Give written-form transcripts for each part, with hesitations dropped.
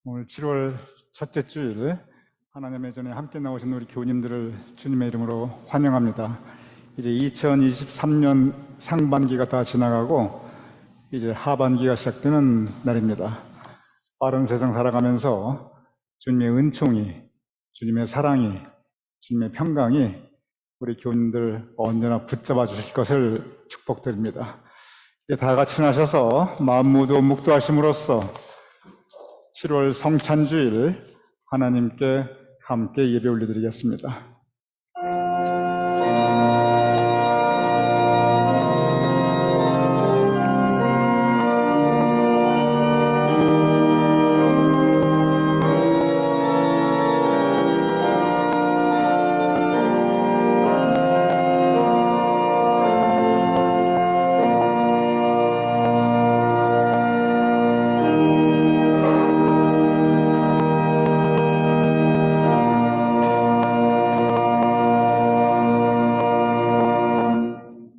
오늘 7월 첫째 주일 하나님의 전에 함께 나오신 우리 교우님들을 주님의 이름으로 환영합니다. 이제 2023년 상반기가 다 지나가고 이제 하반기가 시작되는 날입니다. 빠른 세상 살아가면서 주님의 은총이, 주님의 사랑이, 주님의 평강이 우리 교우님들 언제나 붙잡아 주실 것을 축복드립니다. 이제 다 같이 나셔서 마음 모두 묵도하심으로써 7월 성찬주일 하나님께 함께 예배 올려드리겠습니다.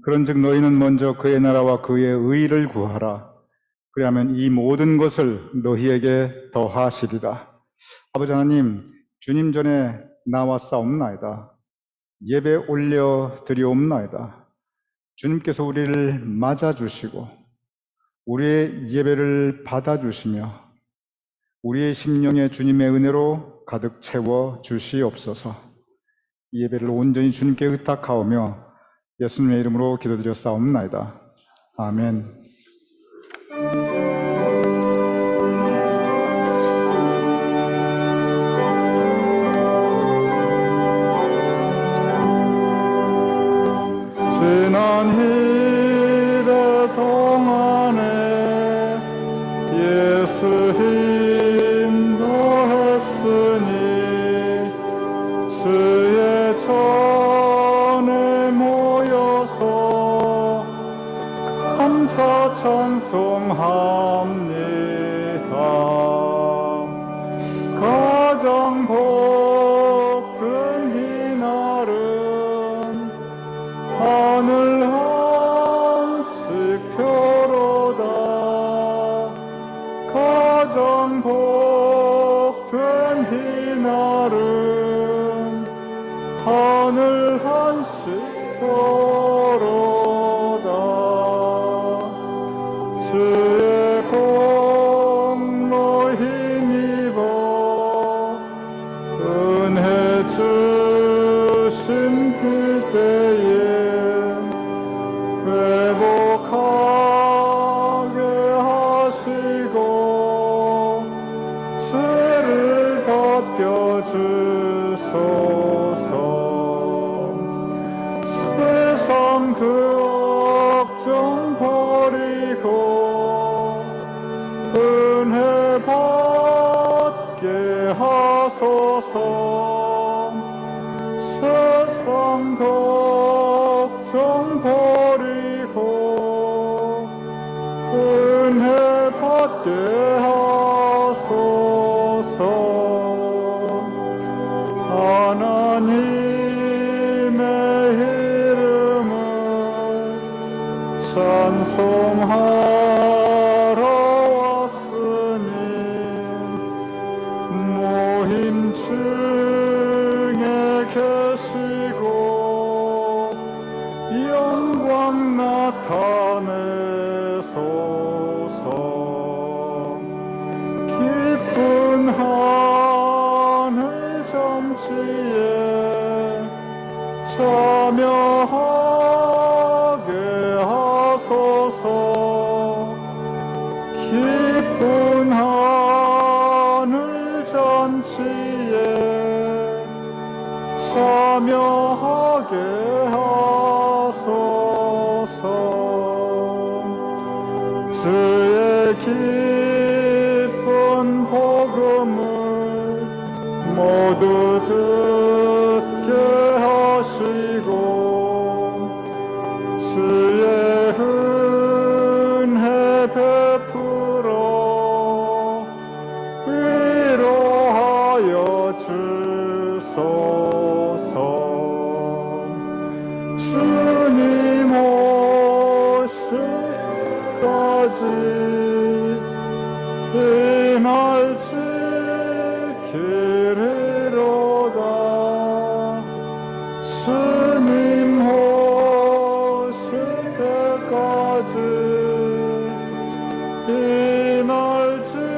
그런즉 너희는 먼저 그의 나라와 그의 의를 구하라. 그리하면 이 모든 것을 너희에게 더하시리라. 아버지 하나님, 주님 전에 나왔사옵나이다. 예배 올려 드리옵나이다. 주님께서 우리를 맞아주시고 우리의 예배를 받아주시며 우리의 심령에 주님의 은혜로 가득 채워 주시옵소서. 이 예배를 온전히 주님께 의탁하오며 예수님의 이름으로 기도드렸사옵나이다. 아멘. 지난 일의 동안에 예수 인도했으니 주의 전에 모여서 감사 찬송합니다. 가장 복된 이날은 하늘 한식 표로다. 가장 복된 이날은 하늘 한식 표로다. 주의 공로 힘입어 은혜 주신 그때에 회복하게 하시고 죄를 벗겨주소서. 세상 그 걱정 버리고 은혜 받게 하소서. 세상 걱정 버리고 은혜 받게 하소서. 하나님의 이름을 찬송하러 왔으니 모임 중에 계시고 영광 나타내소서. 기쁜 하늘 정치에 참여하게 하소서. 기쁜 하늘 잔치에 참여하게 하소서. 주의 기쁜 복음을 모두 듣게 하시고 주의 은혜 베풀어 위로하여 주소서. 주님 오실 때까지 이날 이 날 지키리로다.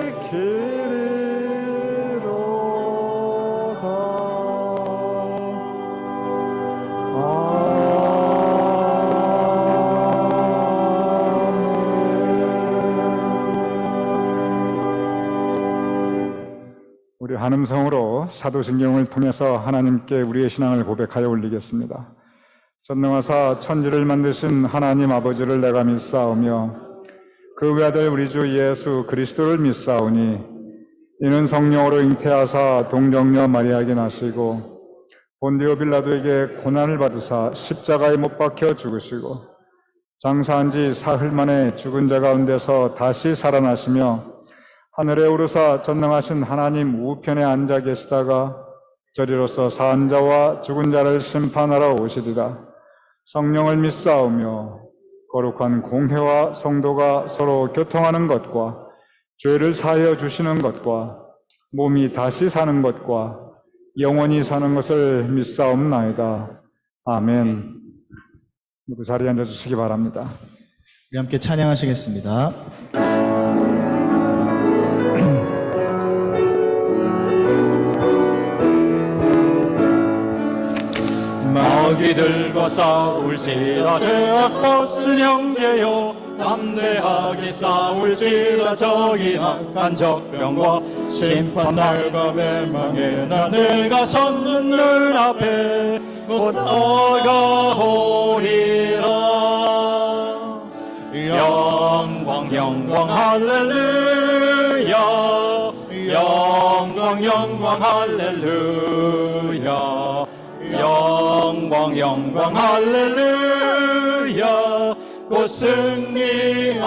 우리 한음성으로 사도신경을 통해서 하나님께 우리의 신앙을 고백하여 올리겠습니다. 전능하사 천지를 만드신 하나님 아버지를 내가 믿사오며 그 외아들 우리 주 예수 그리스도를 믿사오니 이는 성령으로 잉태하사 동정녀 마리아에게 나시고 본디오 빌라도에게 고난을 받으사 십자가에 못 박혀 죽으시고 장사한 지 사흘 만에 죽은 자 가운데서 다시 살아나시며 하늘에 오르사 전능하신 하나님 우편에 앉아 계시다가 저리로서 산 자와 죽은 자를 심판하러 오시리라. 성령을 믿사오며 거룩한 공회와 성도가 서로 교통하는 것과 죄를 사하여 주시는 것과 몸이 다시 사는 것과 영원히 사는 것을 믿사옵나이다. 아멘. 모두 자리에 앉아주시기 바랍니다. 우리 함께 찬양하시겠습니다. 마귀 들고 싸울지라 죄악 벗은 형제여 담대하게 싸울지라 저기 악한 적병과 심판날과 멸망의 날 내가 섰는 눈 앞에 곧 다가오리라. 영광 영광 할렐루야 영광 영광 할렐루야 영광 영광 할렐루야 곧 승리하리라.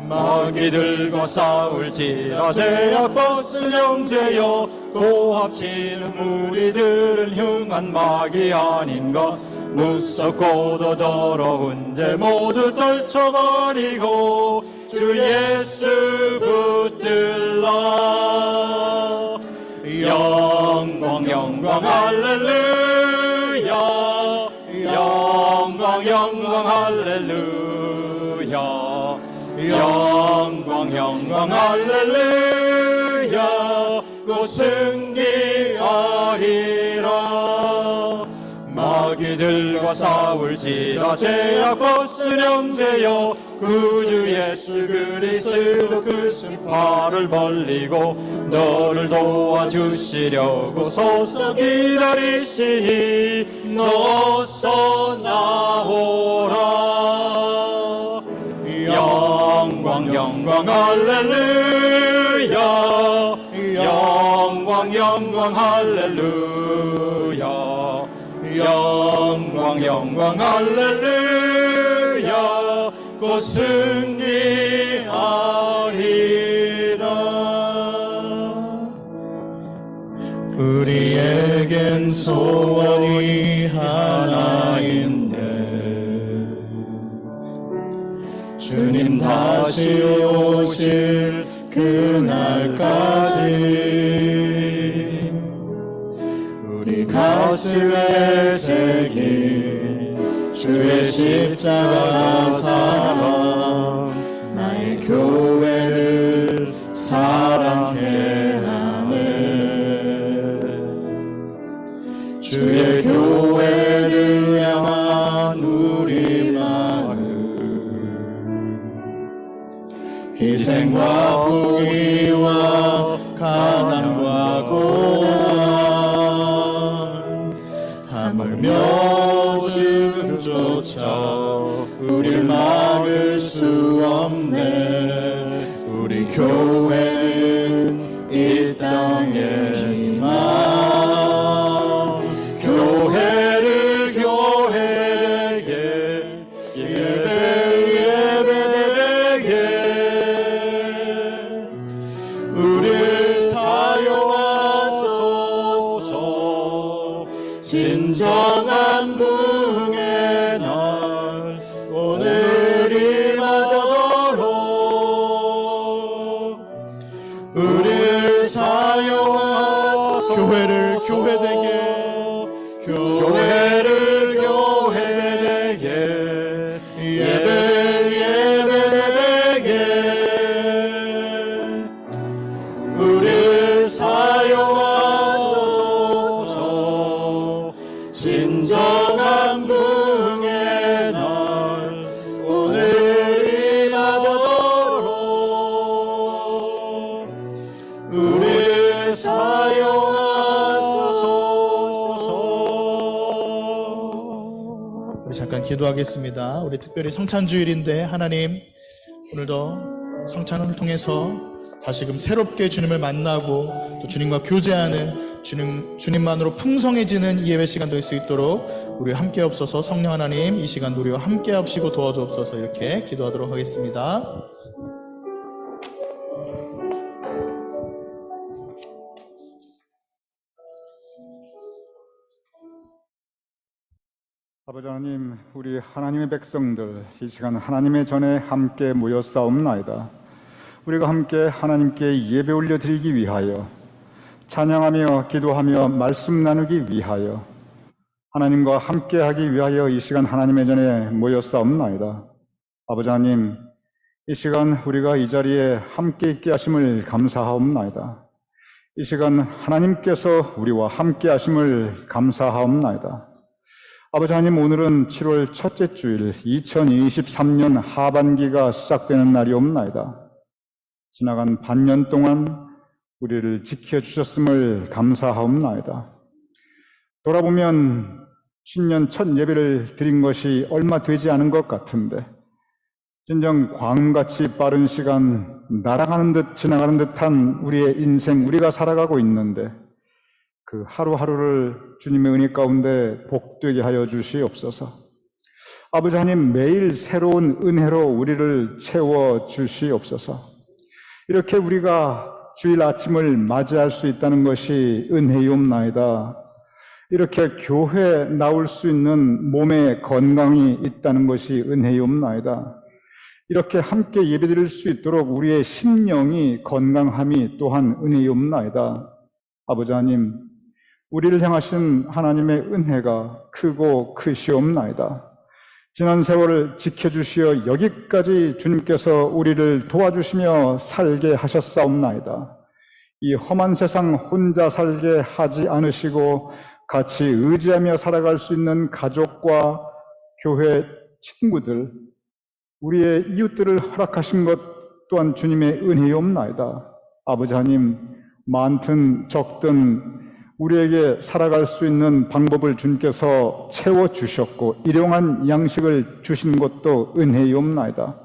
마귀 들고 싸울지라 죄악 벗은 형제여 고합치는 무리들은 흉한 마귀 아닌가. 무섭고도 더러운 죄 모두 떨쳐버리고 주 예수 붙들라. 영광 영광 할렐루야 영광 영광 할렐루야 영광 영광 할렐루야 곧 승리하리라. 마귀 들고 싸울지라 죄악 벗은 형제여 구주 예수 그리스도 그 승파를 벌리고 너를 도와주시려고 서서 기다리시니 너서 나오라. 영광 영광 할렐루야 영광 영광 할렐루야 영광 영광 할렐루야 곧 승리하리라. 우리에겐 소원이 하나인데 주님 다시 오실 그날까지 우리 가슴에 새긴 주의 십자가 사랑 나의 교회를 사랑해 하네. 주의 교회를 향한 우리 마음 희생과 포기와 가난과 고난 하물며 죽음조차 우릴 막을 수 없네. 우리 교회는 이 땅의 희망 교회를 교회에게 예배를 예배에게 우릴 사용하소서. 진정한 부흥의 날 오늘이 맞도록 우릴 사용하소서. 교회를 교회되게 교회를 교회되게 기도하겠습니다. 우리 특별히 성찬주일인데 하나님 오늘도 성찬을 통해서 다시금 새롭게 주님을 만나고 또 주님과 교제하는 주님만으로 풍성해지는 이 예배 시간 될 수 있도록 우리 함께 없어서 성령 하나님 이 시간 우리와 함께 하시고 도와주옵소서. 이렇게 기도하도록 하겠습니다. 아버지 하나님, 우리 하나님의 백성들 이 시간 하나님의 전에 함께 모여 싸움나이다. 우리가 함께 하나님께 예배 올려드리기 위하여, 찬양하며 기도하며 말씀 나누기 위하여, 하나님과 함께하기 위하여 이 시간 하나님의 전에 모여 싸움나이다. 아버지 하나님, 이 시간 우리가 이 자리에 함께 있게 하심을 감사하옵나이다. 이 시간 하나님께서 우리와 함께 하심을 감사하옵나이다. 아버지 하나님, 오늘은 7월 첫째 주일 2023년 하반기가 시작되는 날이옵나이다. 지나간 반년 동안 우리를 지켜주셨음을 감사하옵나이다. 돌아보면 신년 첫 예배를 드린 것이 얼마 되지 않은 것 같은데 진정 광음같이 빠른 시간 날아가는 듯 지나가는 듯한 우리의 인생, 우리가 살아가고 있는데 그 하루하루를 주님의 은혜 가운데 복되게 하여 주시옵소서. 아버지 하나님, 매일 새로운 은혜로 우리를 채워 주시옵소서. 이렇게 우리가 주일 아침을 맞이할 수 있다는 것이 은혜이옵나이다. 이렇게 교회에 나올 수 있는 몸의 건강이 있다는 것이 은혜이옵나이다. 이렇게 함께 예배드릴 수 있도록 우리의 심령이 건강함이 또한 은혜이옵나이다. 아버지 하나님, 우리를 향하신 하나님의 은혜가 크고 크시옵나이다. 지난 세월을 지켜주시어 여기까지 주님께서 우리를 도와주시며 살게 하셨사옵나이다. 이 험한 세상 혼자 살게 하지 않으시고 같이 의지하며 살아갈 수 있는 가족과 교회 친구들, 우리의 이웃들을 허락하신 것 또한 주님의 은혜이옵나이다. 아버지 하나님, 많든 적든 우리에게 살아갈 수 있는 방법을 주님께서 채워주셨고 일용한 양식을 주신 것도 은혜이옵나이다.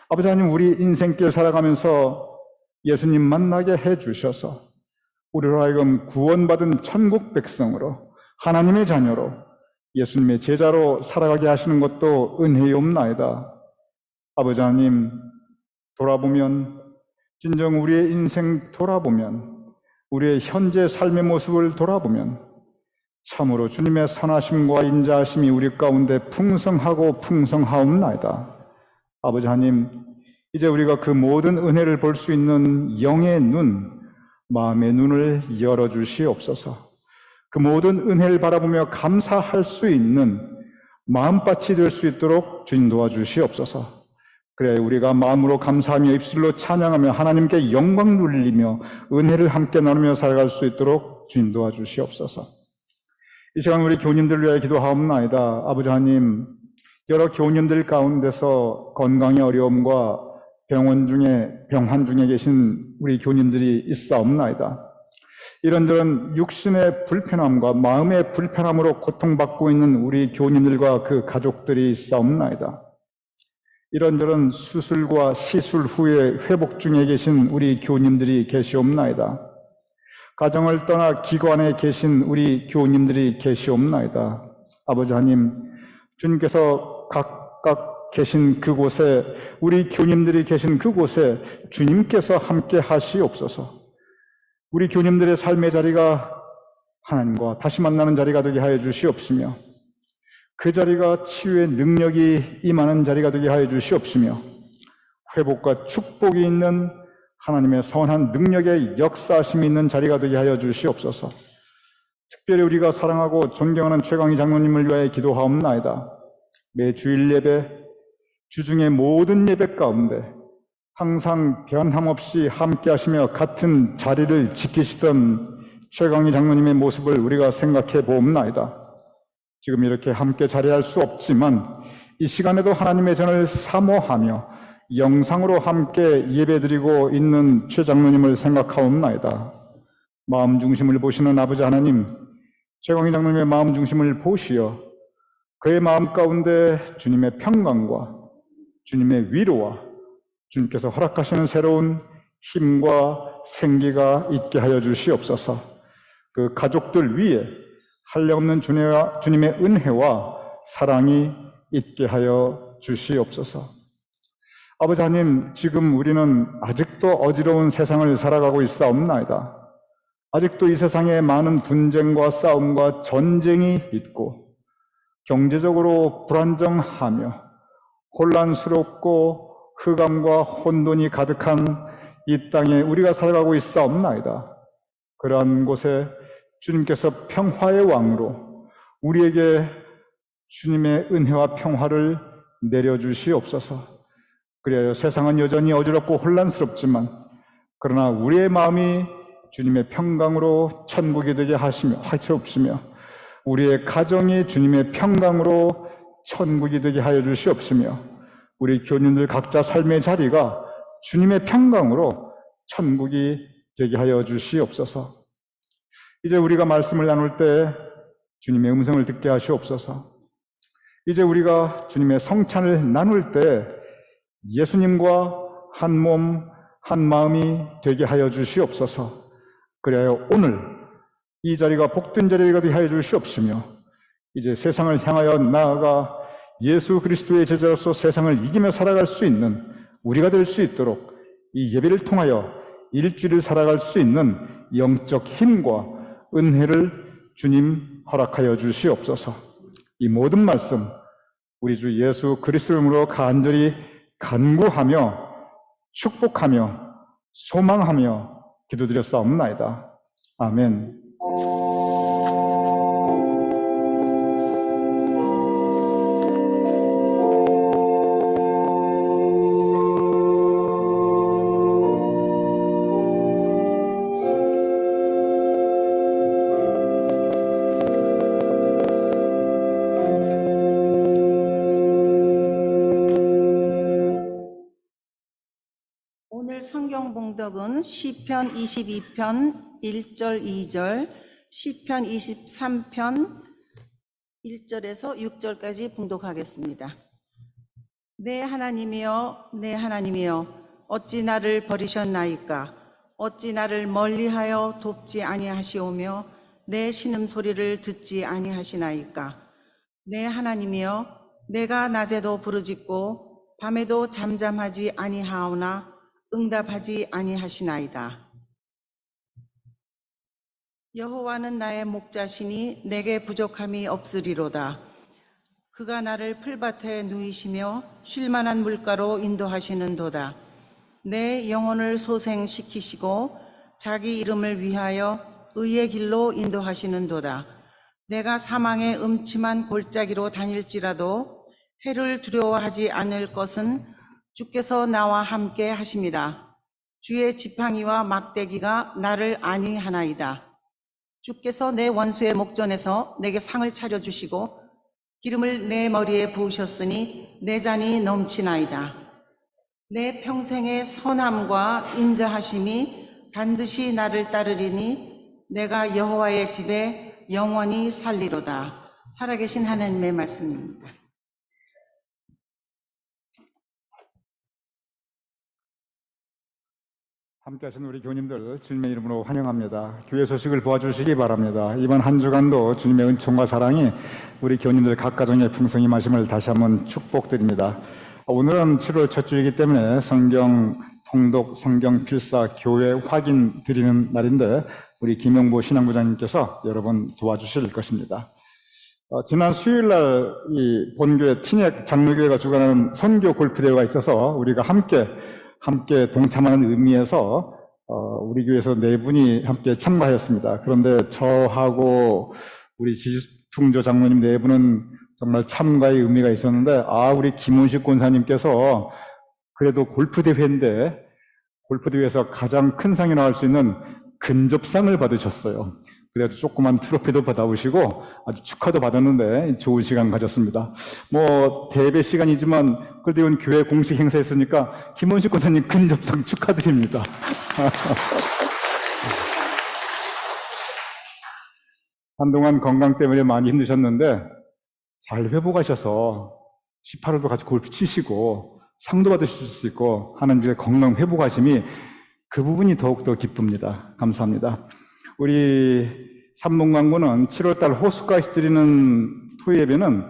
아버지 하나님, 우리 인생길 살아가면서 예수님 만나게 해주셔서 우리로 하여금 구원받은 천국 백성으로 하나님의 자녀로 예수님의 제자로 살아가게 하시는 것도 은혜이옵나이다. 아버지 하나님, 돌아보면 진정 우리의 인생 돌아보면 우리의 현재 삶의 모습을 돌아보면 참으로 주님의 선하심과 인자하심이 우리 가운데 풍성하고 풍성하옵나이다. 아버지 하나님, 이제 우리가 그 모든 은혜를 볼 수 있는 영의 눈, 마음의 눈을 열어주시옵소서. 그 모든 은혜를 바라보며 감사할 수 있는 마음밭이 될 수 있도록 주님 도와주시옵소서. 그래 우리가 마음으로 감사하며 입술로 찬양하며 하나님께 영광 돌리며 은혜를 함께 나누며 살아갈 수 있도록 주님 도와주시옵소서. 이 시간 우리 교우님들 위하여 기도하옵나이다. 아버지 하나님, 여러 교우님들 가운데서 건강의 어려움과 병환 중에 계신 우리 교우님들이 있사옵나이다. 이런저런 육신의 불편함과 마음의 불편함으로 고통받고 있는 우리 교우님들과 그 가족들이 있사옵나이다. 이런저런 수술과 시술 후에 회복 중에 계신 우리 교우님들이 계시옵나이다. 가정을 떠나 기관에 계신 우리 교우님들이 계시옵나이다. 아버지 하나님, 주님께서 각각 계신 그곳에, 우리 교우님들이 계신 그곳에 주님께서 함께 하시옵소서. 우리 교우님들의 삶의 자리가 하나님과 다시 만나는 자리가 되게 하여 주시옵시며 그 자리가 치유의 능력이 임하는 자리가 되게 하여 주시옵시며 회복과 축복이 있는 하나님의 선한 능력의 역사하심이 있는 자리가 되게 하여 주시옵소서. 특별히 우리가 사랑하고 존경하는 최강희 장로님을 위하여 기도하옵나이다. 매 주일 예배, 주중의 모든 예배 가운데 항상 변함없이 함께 하시며 같은 자리를 지키시던 최강희 장로님의 모습을 우리가 생각해 보옵나이다. 지금 이렇게 함께 자리할 수 없지만 이 시간에도 하나님의 전을 사모하며 영상으로 함께 예배드리고 있는 최 장로님을 생각하옵나이다. 마음 중심을 보시는 아버지 하나님, 최강희 장로님의 마음 중심을 보시어 그의 마음 가운데 주님의 평강과 주님의 위로와 주님께서 허락하시는 새로운 힘과 생기가 있게 하여 주시옵소서. 그 가족들 위에 한량없는 주님의 은혜와 사랑이 있게 하여 주시옵소서. 아버지 하나님, 지금 우리는 아직도 어지러운 세상을 살아가고 있사옵나이다. 아직도 이 세상에 많은 분쟁과 싸움과 전쟁이 있고 경제적으로 불안정하며 혼란스럽고 흑암과 혼돈이 가득한 이 땅에 우리가 살아가고 있사옵나이다. 그러한 곳에 주님께서 평화의 왕으로 우리에게 주님의 은혜와 평화를 내려주시옵소서. 그래야 세상은 여전히 어지럽고 혼란스럽지만 그러나 우리의 마음이 주님의 평강으로 천국이 되게 하시옵시며 우리의 가정이 주님의 평강으로 천국이 되게 하여 주시옵시며 우리 교인들 각자 삶의 자리가 주님의 평강으로 천국이 되게 하여 주시옵소서. 이제 우리가 말씀을 나눌 때 주님의 음성을 듣게 하시옵소서. 이제 우리가 주님의 성찬을 나눌 때 예수님과 한 몸, 한 마음이 되게 하여 주시옵소서. 그래야 오늘 이 자리가 복된 자리가 되게 하여 주시옵시며 이제 세상을 향하여 나아가 예수 그리스도의 제자로서 세상을 이기며 살아갈 수 있는 우리가 될 수 있도록 이 예배를 통하여 일주일을 살아갈 수 있는 영적 힘과 은혜를 주님 허락하여 주시옵소서. 이 모든 말씀 우리 주 예수 그리스도의 이름으로 간절히 간구하며 축복하며 소망하며 기도드렸사옵나이다. 아멘. 오늘 성경 봉독은 시편 22편 1절 2절, 시편 23편 1절에서 6절까지 봉독하겠습니다. 내 하나님이여, 내 하나님이여, 어찌 나를 버리셨나이까? 어찌 나를 멀리하여 돕지 아니하시오며 내 신음소리를 듣지 아니하시나이까? 내 하나님이여, 내가 낮에도 부르짖고 밤에도 잠잠하지 아니하오나 응답하지 아니하시나이다. 여호와는 나의 목자시니 내게 부족함이 없으리로다. 그가 나를 풀밭에 누이시며 쉴만한 물가로 인도하시는도다. 내 영혼을 소생시키시고 자기 이름을 위하여 의의 길로 인도하시는도다. 내가 사망의 음침한 골짜기로 다닐지라도 해를 두려워하지 않을 것은 주께서 나와 함께 하심이라. 주의 지팡이와 막대기가 나를 안위하나이다. 주께서 내 원수의 목전에서 내게 상을 차려주시고 기름을 내 머리에 부으셨으니 내 잔이 넘치나이다. 내 평생의 선함과 인자하심이 반드시 나를 따르리니 내가 여호와의 집에 영원히 살리로다. 살아계신 하나님의 말씀입니다. 함께 하신 우리 교우님들 주님의 이름으로 환영합니다. 교회 소식을 도와주시기 바랍니다. 이번 한 주간도 주님의 은총과 사랑이 우리 교우님들 각 가정에 풍성히 마심을 다시 한번 축복드립니다. 오늘은 7월 첫 주이기 때문에 성경 통독, 성경 필사, 교회 확인 드리는 날인데 우리 김영보 신앙부장님께서 여러분 도와주실 것입니다. 지난 수요일날 이 본교회 티넥 장로교회가 주관하는 선교 골프대회가 있어서 우리가 함께 동참하는 의미에서 우리 교회에서 4분이 함께 참가하였습니다. 그런데 저하고 우리 지중조 장로님 4분은 정말 참가의 의미가 있었는데 우리 김은식 권사님께서 그래도 골프대회인데 골프대회에서 가장 큰 상이 나올 수 있는 근접상을 받으셨어요. 그래도 조그만 트로피도 받아오시고 아주 축하도 받았는데 좋은 시간 가졌습니다. 대배 시간이지만 그래도 이건 교회 공식 행사였으니까 김원식 권사님 근접상 축하드립니다. 한동안 건강 때문에 많이 힘드셨는데 잘 회복하셔서 18홀도 같이 골프 치시고 상도 받으실 수 있고 하는 일의 건강 회복하심이 그 부분이 더욱더 기쁩니다. 감사합니다. 우리 삼봉강구는 7월달 호숫가에서 드리는 토요 예배는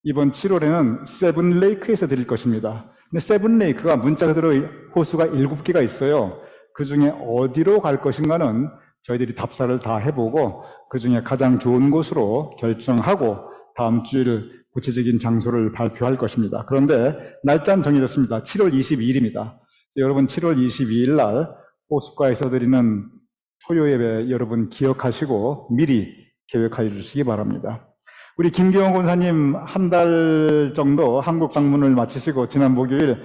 이번 7월에는 세븐레이크에서 드릴 것입니다. 근데 세븐레이크가 문자 그대로 호수가 7개가 있어요. 그 중에 어디로 갈 것인가는 저희들이 답사를 다 해보고 그 중에 가장 좋은 곳으로 결정하고 다음 주일 구체적인 장소를 발표할 것입니다. 그런데 날짜는 정해졌습니다. 7월 22일입니다. 여러분 7월 22일 날 호숫가에서 드리는 토요 예배 여러분 기억하시고 미리 계획하여 주시기 바랍니다. 우리 김경호 권사님 한 달 정도 한국 방문을 마치시고 지난 목요일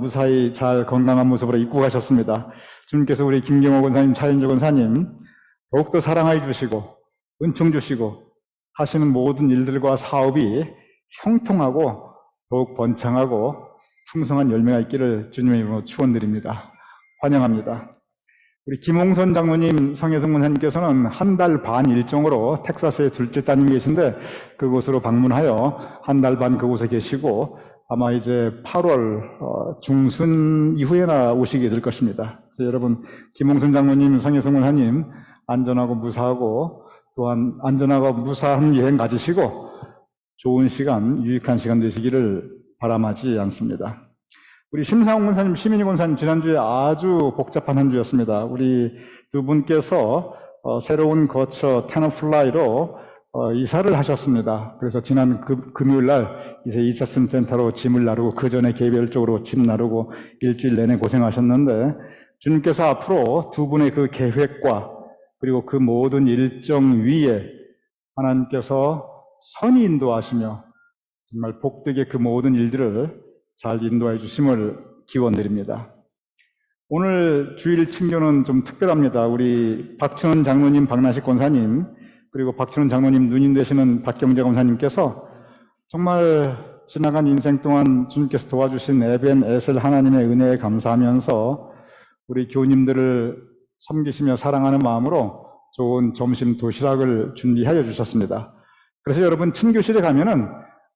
무사히 잘 건강한 모습으로 입국하셨습니다. 주님께서 우리 김경호 권사님, 차인주 권사님 더욱더 사랑해 주시고 은총 주시고 하시는 모든 일들과 사업이 형통하고 더욱 번창하고 풍성한 열매가 있기를 주님의 이름으로 축원드립니다. 환영합니다. 우리 김홍선 장로님, 성혜성 권사님께서는 한 달 반 일정으로 텍사스에 둘째 따님이 계신데 그곳으로 방문하여 한 달 반 그곳에 계시고 아마 이제 8월 중순 이후에나 오시게 될 것입니다. 그래서 여러분 김홍선 장로님, 성혜성 권사님 안전하고 무사하고 또한 안전하고 무사한 여행 가지시고 좋은 시간, 유익한 시간 되시기를 바람하지 않습니다. 우리 심상훈 권사님, 시민희 권사님 지난주에 아주 복잡한 한 주였습니다. 우리 두 분께서 새로운 거처 테너플라이로 이사를 하셨습니다. 그래서 지난 금요일 날 이제 이사슴 센터로 짐을 나르고 그 전에 개별적으로 짐 나르고 일주일 내내 고생하셨는데 주님께서 앞으로 두 분의 그 계획과 그리고 그 모든 일정 위에 하나님께서 선히 인도하시며 정말 복되게 그 모든 일들을 잘 인도해 주심을 기원드립니다. 오늘 주일 친교는 좀 특별합니다. 우리 박춘원 장로님, 박나식 권사님 그리고 박춘원 장로님 누님 되시는 박경재 권사님께서 정말 지나간 인생 동안 주님께서 도와주신 에벤 에셀 하나님의 은혜에 감사하면서 우리 교우님들을 섬기시며 사랑하는 마음으로 좋은 점심 도시락을 준비하여 주셨습니다. 그래서 여러분 친교실에 가면은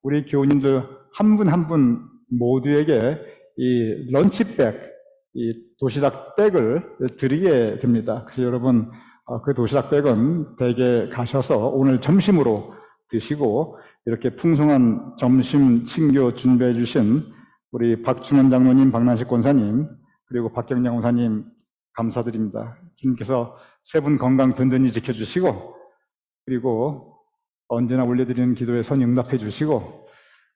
우리 교우님들 한 분 한 분 모두에게 이 런치백, 이 도시락백을 드리게 됩니다. 그래서 여러분 그 도시락백은 댁에 가셔서 오늘 점심으로 드시고 이렇게 풍성한 점심 친교 준비해 주신 우리 박충원 장로님, 박난식 권사님 그리고 박경량 권사님 감사드립니다. 주님께서 세 분 건강 든든히 지켜주시고 그리고 언제나 올려드리는 기도에 선 응답해 주시고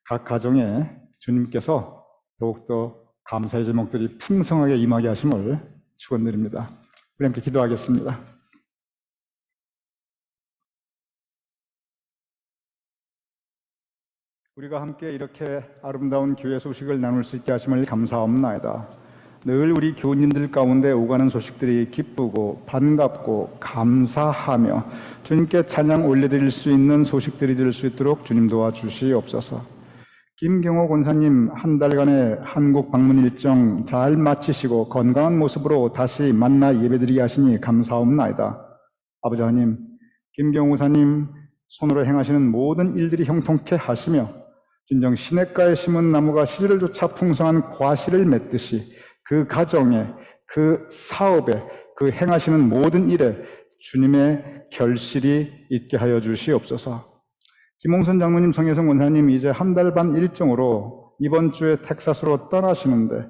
각 가정에 주님께서 더욱더 감사의 제목들이 풍성하게 임하게 하심을 축원드립니다. 우리 함께 기도하겠습니다. 우리가 함께 이렇게 아름다운 교회 소식을 나눌 수 있게 하심을 감사합니다. 늘 우리 교우님들 가운데 오가는 소식들이 기쁘고 반갑고 감사하며 주님께 찬양 올려드릴 수 있는 소식들이 될 수 있도록 주님 도와주시옵소서. 김경호 권사님 한 달간의 한국 방문 일정 잘 마치시고 건강한 모습으로 다시 만나 예배드리게 하시니 감사옵나이다. 아버지 하나님, 김경호 권사님 손으로 행하시는 모든 일들이 형통케 하시며 진정 시냇가에 심은 나무가 씨를 쫓아 풍성한 과실을 맺듯이 그 가정에, 그 사업에, 그 행하시는 모든 일에 주님의 결실이 있게 하여 주시옵소서. 김홍선 장로님, 성혜성 권사님 이제 한 달 반 일정으로 이번 주에 텍사스로 떠나시는데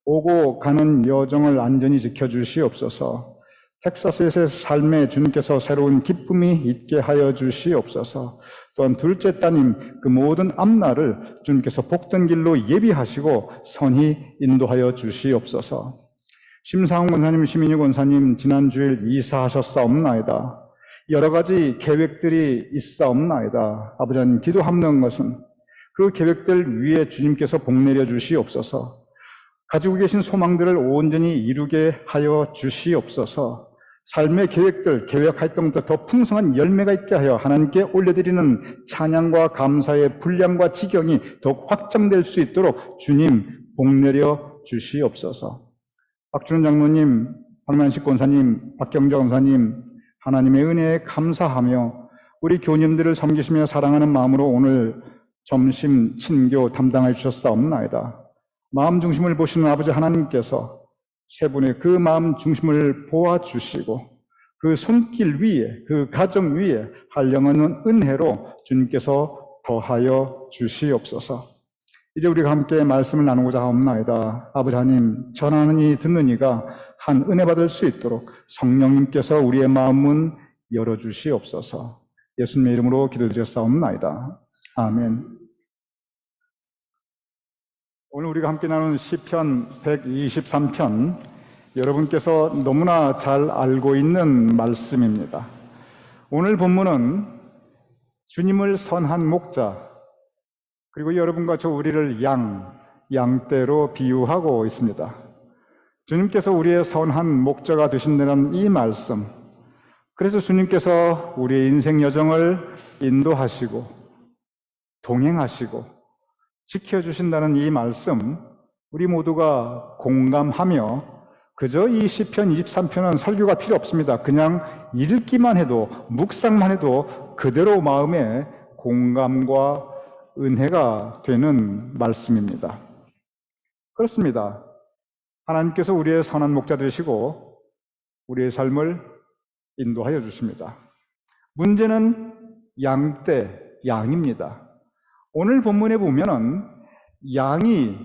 오고 가는 여정을 안전히 지켜주시옵소서. 텍사스에서의 삶에 주님께서 새로운 기쁨이 있게 하여 주시옵소서. 또한 둘째 따님 그 모든 앞날을 주님께서 복된 길로 예비하시고 선히 인도하여 주시옵소서. 심상훈 권사님, 시민희 권사님 지난 주일 이사하셨사옵나이다. 여러 가지 계획들이 있사옵나이다. 아버지 하나님, 기도합는 것은 그 계획들 위에 주님께서 복 내려 주시옵소서. 가지고 계신 소망들을 온전히 이루게 하여 주시옵소서. 삶의 계획들, 계획 활동부터 더 풍성한 열매가 있게 하여 하나님께 올려드리는 찬양과 감사의 분량과 지경이 더욱 확장될 수 있도록 주님 복 내려 주시옵소서. 박준원 장로님, 박만식 권사님, 박경자 권사님 하나님의 은혜에 감사하며 우리 교님들을 섬기시며 사랑하는 마음으로 오늘 점심 친교 담당해 주셨사옵나이다. 마음 중심을 보시는 아버지 하나님께서 세 분의 그 마음 중심을 보아주시고 그 손길 위에, 그 가정 위에 한량없는 은혜로 주님께서 더하여 주시옵소서. 이제 우리가 함께 말씀을 나누고자 하옵나이다. 아버지 하나님, 전하는 이 듣는 이가 한 은혜 받을 수 있도록 성령님께서 우리의 마음문 열어주시옵소서. 예수님의 이름으로 기도드렸사옵나이다. 아멘. 오늘 우리가 함께 나눈 시편 123편, 여러분께서 너무나 잘 알고 있는 말씀입니다. 오늘 본문은 주님을 선한 목자, 그리고 여러분과 저 우리를 양떼로 비유하고 있습니다. 주님께서 우리의 선한 목자가 되신다는 이 말씀, 그래서 주님께서 우리의 인생 여정을 인도하시고 동행하시고 지켜주신다는 이 말씀, 우리 모두가 공감하며 그저 이 시편 23편은 설교가 필요 없습니다. 그냥 읽기만 해도, 묵상만 해도 그대로 마음에 공감과 은혜가 되는 말씀입니다. 그렇습니다. 하나님께서 우리의 선한 목자 되시고 우리의 삶을 인도하여 주십니다. 문제는 양입니다. 오늘 본문에 보면은 양이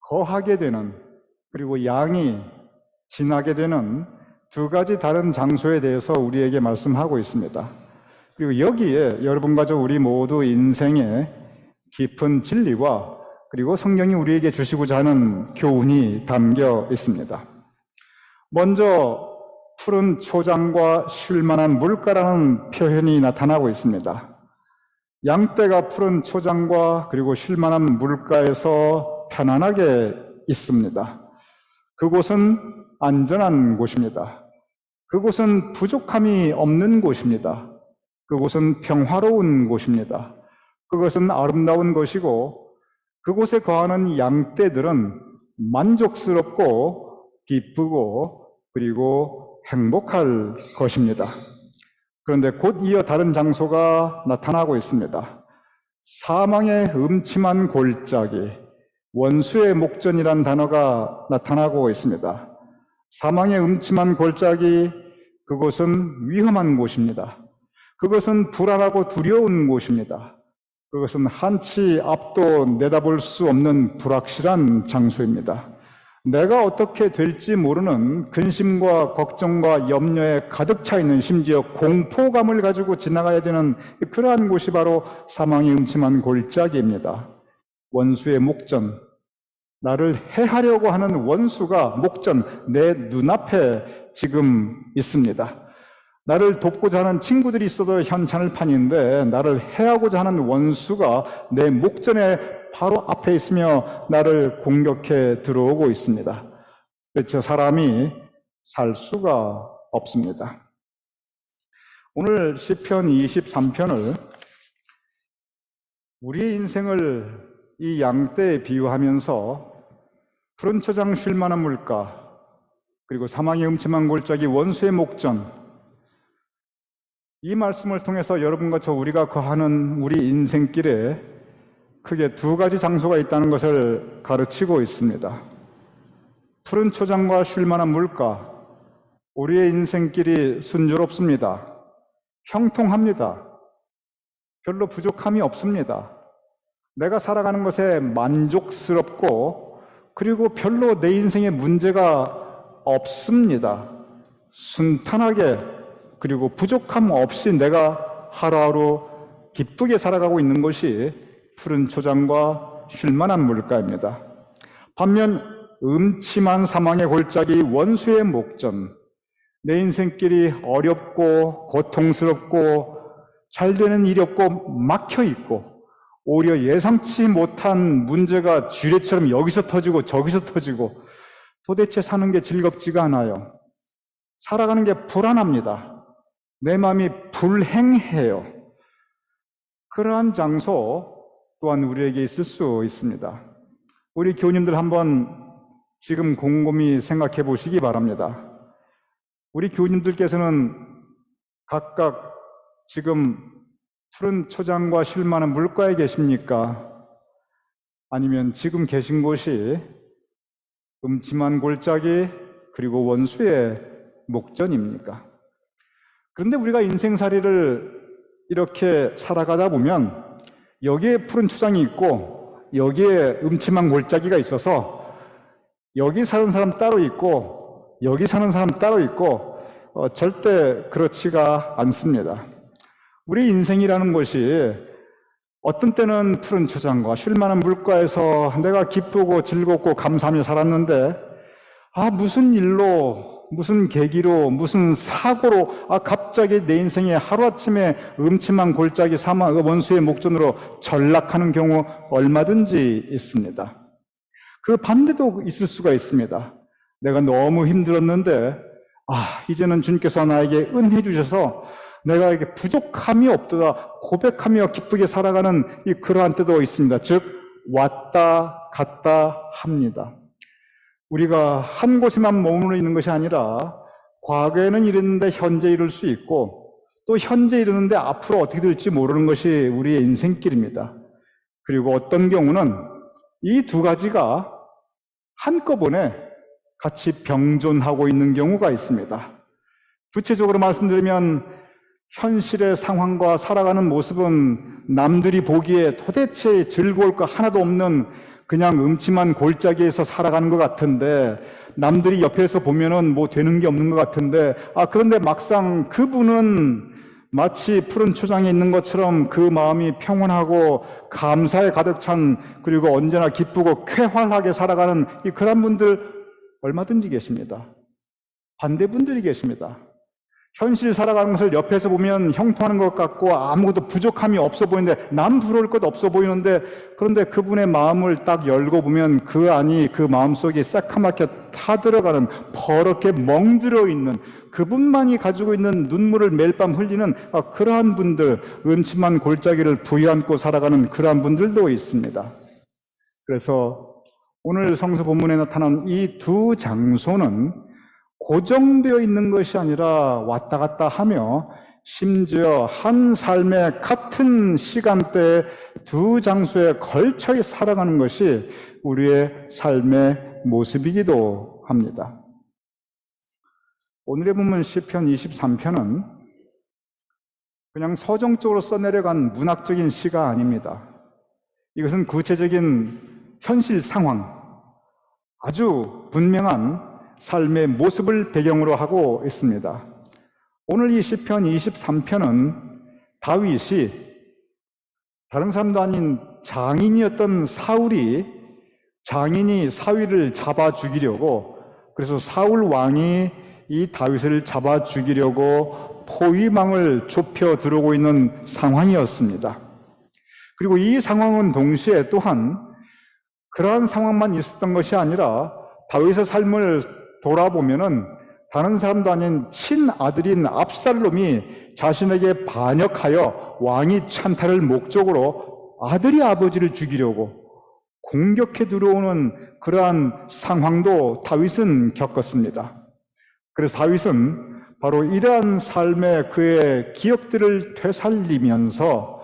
거하게 되는, 그리고 양이 지나게 되는 두 가지 다른 장소에 대해서 우리에게 말씀하고 있습니다. 그리고 여기에 여러분과 저 우리 모두 인생의 깊은 진리와 그리고 성경이 우리에게 주시고자 하는 교훈이 담겨 있습니다. 먼저 푸른 초장과 쉴만한 물가라는 표현이 나타나고 있습니다. 양떼가 푸른 초장과 그리고 쉴만한 물가에서 편안하게 있습니다. 그곳은 안전한 곳입니다. 그곳은 부족함이 없는 곳입니다. 그곳은 평화로운 곳입니다. 그것은 아름다운 것이고 그곳에 거하는 양떼들은 만족스럽고 기쁘고 그리고 행복할 것입니다. 그런데 곧 이어 다른 장소가 나타나고 있습니다. 사망의 음침한 골짜기, 원수의 목전이란 단어가 나타나고 있습니다. 사망의 음침한 골짜기, 그곳은 위험한 곳입니다. 그것은 불안하고 두려운 곳입니다. 그것은 한치 앞도 내다볼 수 없는 불확실한 장소입니다. 내가 어떻게 될지 모르는 근심과 걱정과 염려에 가득 차 있는, 심지어 공포감을 가지고 지나가야 되는 그러한 곳이 바로 사망의 음침한 골짜기입니다. 원수의 목전, 나를 해하려고 하는 원수가 목전, 내 눈앞에 지금 있습니다. 나를 돕고자 하는 친구들이 있어도 현찬을 판인데 나를 해하고자 하는 원수가 내 목전에 바로 앞에 있으며 나를 공격해 들어오고 있습니다. 그래서 사람이 살 수가 없습니다. 오늘 시편 23편을 우리의 인생을 이 양떼에 비유하면서 푸른 초장 쉴만한 물가, 그리고 사망의 음침한 골짜기, 원수의 목전, 이 말씀을 통해서 여러분과 저 우리가 거하는 우리 인생길에 크게 두 가지 장소가 있다는 것을 가르치고 있습니다. 푸른 초장과 쉴만한 물가, 우리의 인생길이 순조롭습니다. 형통합니다. 별로 부족함이 없습니다. 내가 살아가는 것에 만족스럽고 그리고 별로 내 인생에 문제가 없습니다. 순탄하게 그리고 부족함 없이 내가 하루하루 기쁘게 살아가고 있는 것이 푸른 초장과 쉴만한 물가입니다. 반면 음침한 사망의 골짜기, 원수의 목전, 내 인생길이 어렵고 고통스럽고 잘 되는 일이 없고 막혀 있고 오히려 예상치 못한 문제가 쥐레처럼 여기서 터지고 저기서 터지고 도대체 사는 게 즐겁지가 않아요. 살아가는 게 불안합니다. 내 마음이 불행해요. 그러한 장소 또한 우리에게 있을 수 있습니다. 우리 교우님들 한번 지금 곰곰이 생각해 보시기 바랍니다. 우리 교우님들께서는 각각 지금 푸른 초장과 쉴 만한 물가에 계십니까? 아니면 지금 계신 곳이 음침한 골짜기 그리고 원수의 목전입니까? 그런데 우리가 인생살이를 이렇게 살아가다 보면 여기에 푸른 초장이 있고 여기에 음침한 골짜기가 있어서 여기 사는 사람 따로 있고 여기 사는 사람 따로 있고 절대 그렇지가 않습니다. 우리 인생이라는 것이 어떤 때는 푸른 초장과 쉴만한 물가에서 내가 기쁘고 즐겁고 감사하며 살았는데 무슨 일로 무슨 계기로 무슨 사고로 갑자기 내 인생에 하루아침에 음침한 골짜기 사망 원수의 목전으로 전락하는 경우 얼마든지 있습니다. 그 반대도 있을 수가 있습니다. 내가 너무 힘들었는데 이제는 주님께서 나에게 은혜 주셔서 내가 이게 부족함이 없도다 고백하며 기쁘게 살아가는 그러한 때도 있습니다. 즉 왔다 갔다 합니다. 우리가 한 곳에만 머무르 있는 것이 아니라 과거에는 이랬는데 현재 이룰 수 있고 또 현재 이르는데 앞으로 어떻게 될지 모르는 것이 우리의 인생길입니다. 그리고 어떤 경우는 이 두 가지가 한꺼번에 같이 병존하고 있는 경우가 있습니다. 구체적으로 말씀드리면 현실의 상황과 살아가는 모습은 남들이 보기에 도대체 즐거울 거 하나도 없는 그냥 음침한 골짜기에서 살아가는 것 같은데 남들이 옆에서 보면은 뭐 되는 게 없는 것 같은데 그런데 막상 그분은 마치 푸른 초장에 있는 것처럼 그 마음이 평온하고 감사에 가득 찬 그리고 언제나 기쁘고 쾌활하게 살아가는 그런 분들 얼마든지 계십니다. 반대분들이 계십니다. 현실 살아가는 것을 옆에서 보면 형통하는 것 같고 아무것도 부족함이 없어 보이는데 남 부러울 것 없어 보이는데 그런데 그분의 마음을 딱 열고 보면 그 안이 그 마음속에 새카맣게 타들어가는 퍼렇게 멍들어 있는 그분만이 가지고 있는 눈물을 매일 밤 흘리는 그러한 분들 음침한 골짜기를 부여안고 살아가는 그러한 분들도 있습니다. 그래서 오늘 성서 본문에 나타난 이 두 장소는 고정되어 있는 것이 아니라 왔다 갔다 하며 심지어 한 삶의 같은 시간대에 두 장소에 걸쳐 살아가는 것이 우리의 삶의 모습이기도 합니다. 오늘의 본문 시편 23편은 그냥 서정적으로 써내려간 문학적인 시가 아닙니다. 이것은 구체적인 현실 상황, 아주 분명한 삶의 모습을 배경으로 하고 있습니다. 오늘 이 시편 23편은 다윗이 다른 사람도 아닌 장인이었던 장인이 사위를 잡아 죽이려고 그래서 사울 왕이 이 다윗을 잡아 죽이려고 포위망을 좁혀 들어오고 있는 상황이었습니다. 그리고 이 상황은 동시에 또한 그러한 상황만 있었던 것이 아니라 다윗의 삶을 돌아보면은 다른 사람도 아닌 친아들인 압살롬이 자신에게 반역하여 왕위 찬탈을 목적으로 아들이 아버지를 죽이려고 공격해 들어오는 그러한 상황도 다윗은 겪었습니다. 그래서 다윗은 바로 이러한 삶의 그의 기억들을 되살리면서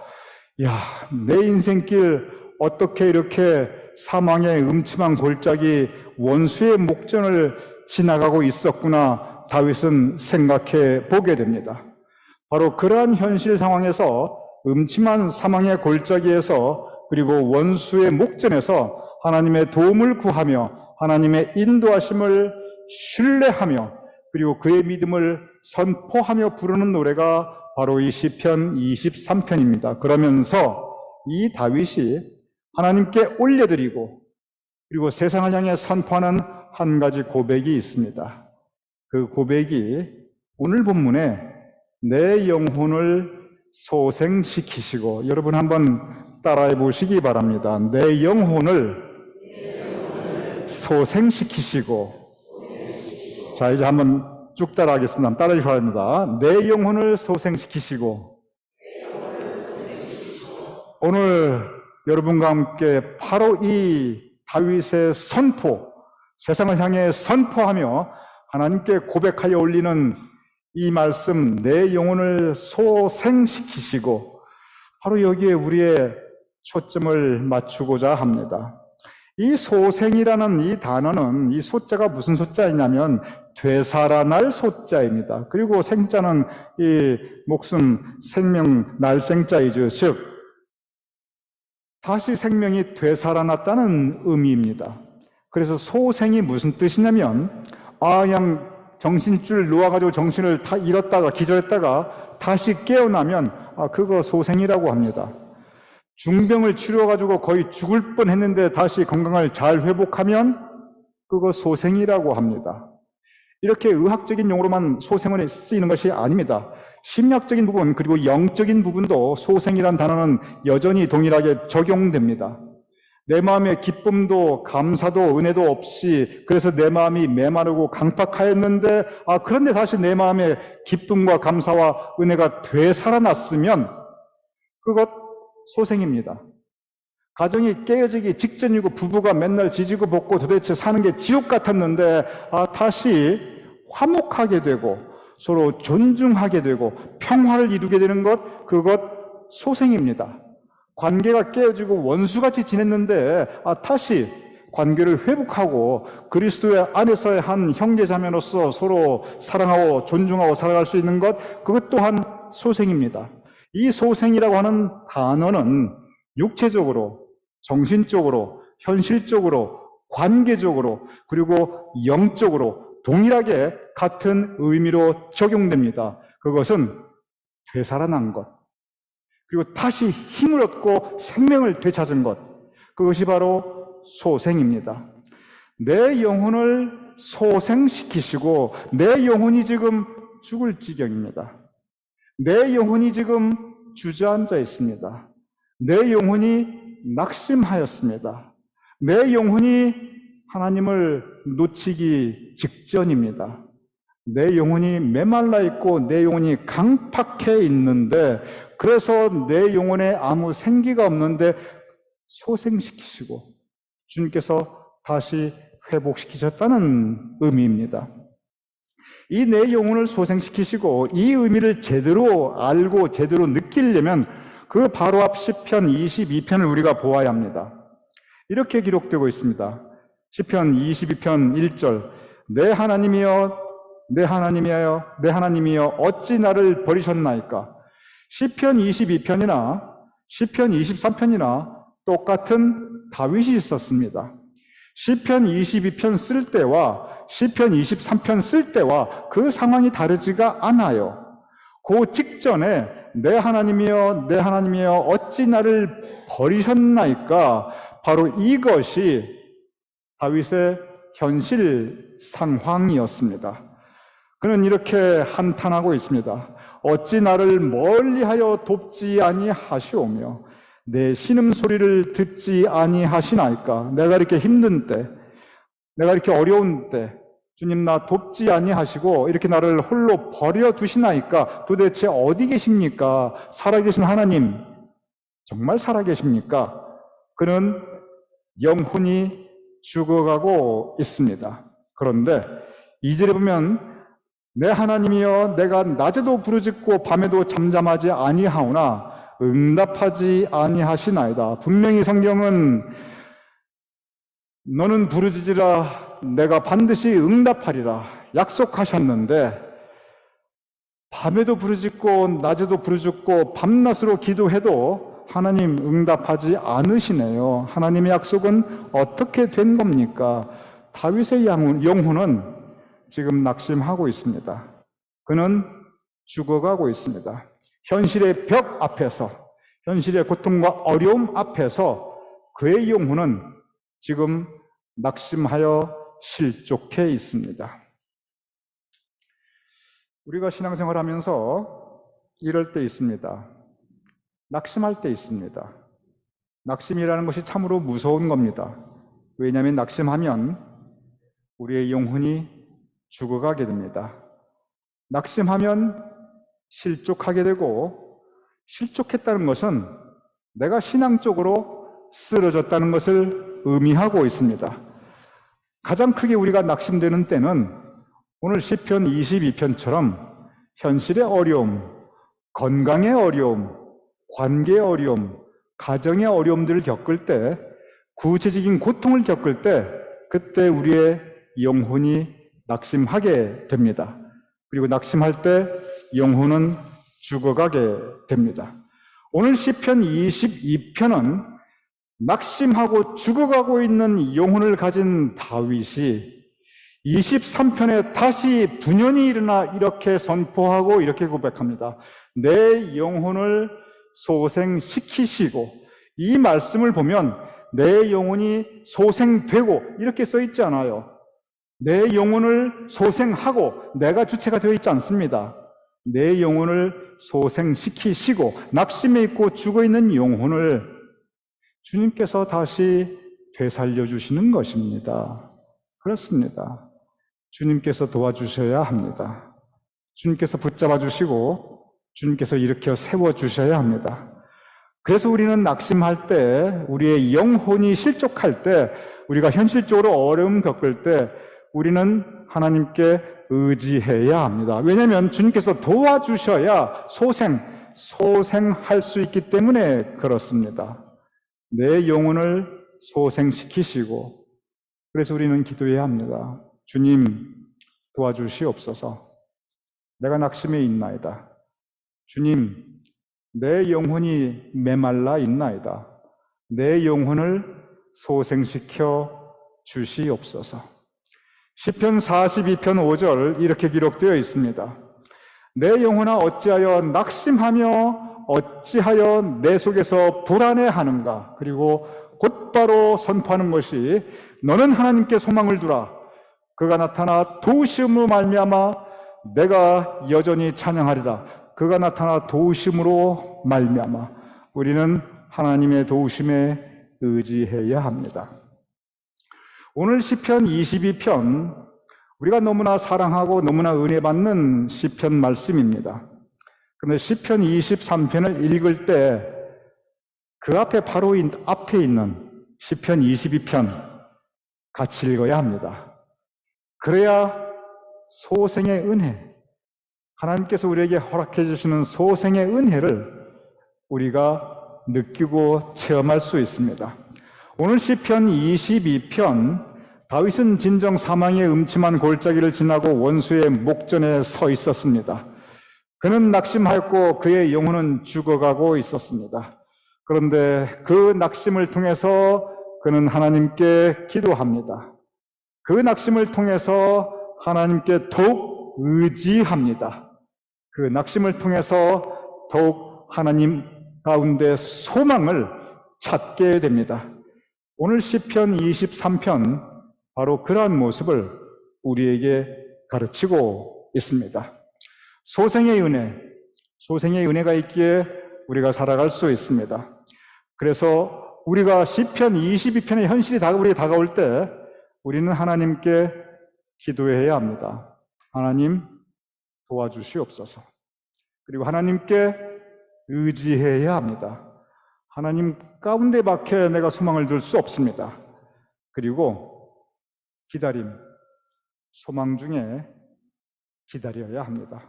내 인생길 어떻게 이렇게 사망의 음침한 골짜기 원수의 목전을 지나가고 있었구나 다윗은 생각해 보게 됩니다. 바로 그러한 현실 상황에서 음침한 사망의 골짜기에서 그리고 원수의 목전에서 하나님의 도움을 구하며 하나님의 인도하심을 신뢰하며 그리고 그의 믿음을 선포하며 부르는 노래가 바로 이 시편 23편입니다. 그러면서 이 다윗이 하나님께 올려드리고 그리고 세상을 향해 선포하는 한 가지 고백이 있습니다. 그 고백이 오늘 본문에 내 영혼을 소생시키시고 여러분 한번 따라해 보시기 바랍니다. 내 영혼을 소생시키시고 자 이제 한번 쭉 따라하겠습니다. 따라해 주셔야 합니다. 내 영혼을 소생시키시고 오늘 여러분과 함께 바로 이 다윗의 선포 세상을 향해 선포하며 하나님께 고백하여 올리는 이 말씀 내 영혼을 소생시키시고 바로 여기에 우리의 초점을 맞추고자 합니다. 이 소생이라는 이 단어는 이 소자가 무슨 소자이냐면 되살아날 소자입니다. 그리고 생자는 이 목숨, 생명, 날생자이죠. 즉 다시 생명이 되살아났다는 의미입니다. 그래서 소생이 무슨 뜻이냐면 그냥 정신줄 놓아가지고 정신을 다 잃었다가 기절했다가 다시 깨어나면 그거 소생이라고 합니다. 중병을 치료해가지고 거의 죽을 뻔했는데 다시 건강을 잘 회복하면 그거 소생이라고 합니다. 이렇게 의학적인 용어로만 소생은 쓰이는 것이 아닙니다. 심리학적인 부분 그리고 영적인 부분도 소생이란 단어는 여전히 동일하게 적용됩니다. 내 마음에 기쁨도 감사도 은혜도 없이 그래서 내 마음이 메마르고 강팍하였는데 그런데 다시 내 마음에 기쁨과 감사와 은혜가 되살아났으면 그것 소생입니다. 가정이 깨어지기 직전이고 부부가 맨날 지지고 볶고 도대체 사는 게 지옥 같았는데 다시 화목하게 되고 서로 존중하게 되고 평화를 이루게 되는 그것 소생입니다. 관계가 깨어지고 원수같이 지냈는데 다시 관계를 회복하고 그리스도의 안에서의 한 형제자매로서 서로 사랑하고 존중하고 살아갈 수 있는 그것 또한 소생입니다. 이 소생이라고 하는 단어는 육체적으로, 정신적으로, 현실적으로, 관계적으로 그리고 영적으로 동일하게 같은 의미로 적용됩니다. 그것은 되살아난 것, 그리고 다시 힘을 얻고 생명을 되찾은 것, 그것이 바로 소생입니다. 내 영혼을 소생시키시고 내 영혼이 지금 죽을 지경입니다. 내 영혼이 지금 주저앉아 있습니다. 내 영혼이 낙심하였습니다. 내 영혼이 하나님을 놓치기 직전입니다. 내 영혼이 메말라 있고 내 영혼이 강팍해 있는데 그래서 내 영혼에 아무 생기가 없는데 소생시키시고 주님께서 다시 회복시키셨다는 의미입니다. 이 내 영혼을 소생시키시고 이 의미를 제대로 알고 제대로 느끼려면 그 바로 앞 시편 22편을 우리가 보아야 합니다. 이렇게 기록되고 있습니다. 시편 22편 1절 내 하나님이여 내 하나님이여 내 하나님이여 어찌 나를 버리셨나이까. 시편 22편이나 시편 23편이나 똑같은 다윗이 있었습니다. 시편 22편 쓸 때와 시편 23편 쓸 때와 그 상황이 다르지가 않아요. 그 직전에 내 하나님이여 내 하나님이여 어찌 나를 버리셨나이까, 바로 이것이 다윗의 현실 상황이었습니다. 그는 이렇게 한탄하고 있습니다. 어찌 나를 멀리하여 돕지 아니하시오며 내 신음소리를 듣지 아니하시나이까. 내가 이렇게 힘든 때, 내가 이렇게 어려운 때 주님 나 돕지 아니하시고 이렇게 나를 홀로 버려두시나이까. 도대체 어디 계십니까? 살아계신 하나님 정말 살아계십니까? 그는 영혼이 죽어가고 있습니다. 그런데 2절에 보면 내 하나님이여 내가 낮에도 부르짖고 밤에도 잠잠하지 아니하오나 응답하지 아니하시나이다. 분명히 성경은 너는 부르짖으라 내가 반드시 응답하리라 약속하셨는데 밤에도 부르짖고 낮에도 부르짖고 밤낮으로 기도해도 하나님 응답하지 않으시네요. 하나님의 약속은 어떻게 된 겁니까? 다윗의 영혼은 지금 낙심하고 있습니다. 그는 죽어가고 있습니다. 현실의 벽 앞에서, 현실의 고통과 어려움 앞에서 그의 영혼은 지금 낙심하여 실족해 있습니다. 우리가 신앙생활 하면서 이럴 때 있습니다. 낙심할 때 있습니다. 낙심이라는 것이 참으로 무서운 겁니다. 왜냐하면 낙심하면 우리의 영혼이 죽어가게 됩니다. 낙심하면 실족하게 되고, 실족했다는 것은 내가 신앙적으로 쓰러졌다는 것을 의미하고 있습니다. 가장 크게 우리가 낙심되는 때는 오늘 시편 22편처럼 현실의 어려움, 건강의 어려움, 관계의 어려움, 가정의 어려움들을 겪을 때, 구체적인 고통을 겪을 때, 그때 우리의 영혼이 낙심하게 됩니다. 그리고 낙심할 때 영혼은 죽어가게 됩니다. 오늘 시편 22편은 낙심하고 죽어가고 있는 영혼을 가진 다윗이 23편에 다시 분연히 일어나 이렇게 선포하고 이렇게 고백합니다. 내 영혼을 소생시키시고, 이 말씀을 보면 내 영혼이 소생되고 이렇게 써 있지 않아요. 내 영혼을 소생하고 내가 주체가 되어 있지 않습니다. 내 영혼을 소생시키시고, 낙심해 있고 죽어 있는 영혼을 주님께서 다시 되살려 주시는 것입니다. 그렇습니다. 주님께서 도와주셔야 합니다. 주님께서 붙잡아 주시고 주님께서 일으켜 세워 주셔야 합니다. 그래서 우리는 낙심할 때, 우리의 영혼이 실족할 때, 우리가 현실적으로 어려움 겪을 때 우리는 하나님께 의지해야 합니다. 왜냐하면 주님께서 도와주셔야 소생할 수 있기 때문에 그렇습니다. 내 영혼을 소생시키시고, 그래서 우리는 기도해야 합니다. 주님, 도와주시옵소서. 내가 낙심해 있나이다. 주님, 내 영혼이 메말라 있나이다. 내 영혼을 소생시켜 주시옵소서. 시편 42편 5절 이렇게 기록되어 있습니다. 내 영혼아 어찌하여 낙심하며 어찌하여 내 속에서 불안해하는가. 그리고 곧바로 선포하는 것이, 너는 하나님께 소망을 두라. 그가 나타나 도우심으로 말미암아 내가 여전히 찬양하리라. 그가 나타나 도우심으로 말미암아. 우리는 하나님의 도우심에 의지해야 합니다. 오늘 시편 22편, 우리가 너무나 사랑하고 너무나 은혜 받는 시편 말씀입니다. 그런데 시편 23편을 읽을 때 그 앞에 바로 앞에 있는 시편 22편 같이 읽어야 합니다. 그래야 소생의 은혜, 하나님께서 우리에게 허락해 주시는 소생의 은혜를 우리가 느끼고 체험할 수 있습니다. 오늘 시편 22편, 다윗은 진정 사망의 음침한 골짜기를 지나고 원수의 목전에 서 있었습니다. 그는 낙심하였고 그의 영혼은 죽어가고 있었습니다. 그런데 그 낙심을 통해서 그는 하나님께 기도합니다. 그 낙심을 통해서 하나님께 더욱 의지합니다. 그 낙심을 통해서 더욱 하나님 가운데 소망을 찾게 됩니다. 오늘 시편 23편, 바로 그러한 모습을 우리에게 가르치고 있습니다. 소생의 은혜가 있기에 우리가 살아갈 수 있습니다. 그래서 우리가 시편 22편의 현실이 우리에게 다가올 때 우리는 하나님께 기도해야 합니다. 하나님, 도와주시옵소서. 그리고 하나님께 의지해야 합니다. 하나님 가운데밖에 내가 소망을 둘 수 없습니다. 그리고 기다림, 소망 중에 기다려야 합니다.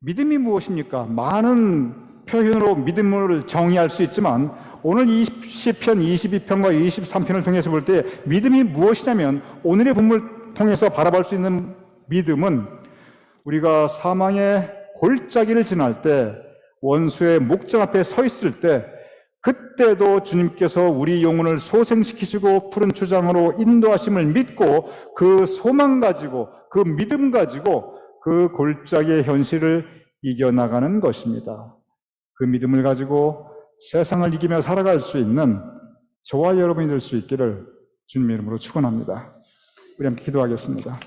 믿음이 무엇입니까? 많은 표현으로 믿음을 정의할 수 있지만 오늘 이 시편 22편과 23편을 통해서 볼 때 믿음이 무엇이냐면, 오늘의 본문을 통해서 바라볼 수 있는 믿음은 우리가 사망의 골짜기를 지날 때, 원수의 목전 앞에 서 있을 때, 그때도 주님께서 우리 영혼을 소생시키시고 푸른 초장으로 인도하심을 믿고 그 소망 가지고, 그 믿음 가지고 그 골짜기의 현실을 이겨나가는 것입니다. 그 믿음을 가지고 세상을 이기며 살아갈 수 있는 저와 여러분이 될 수 있기를 주님의 이름으로 축원합니다. 우리 함께 기도하겠습니다.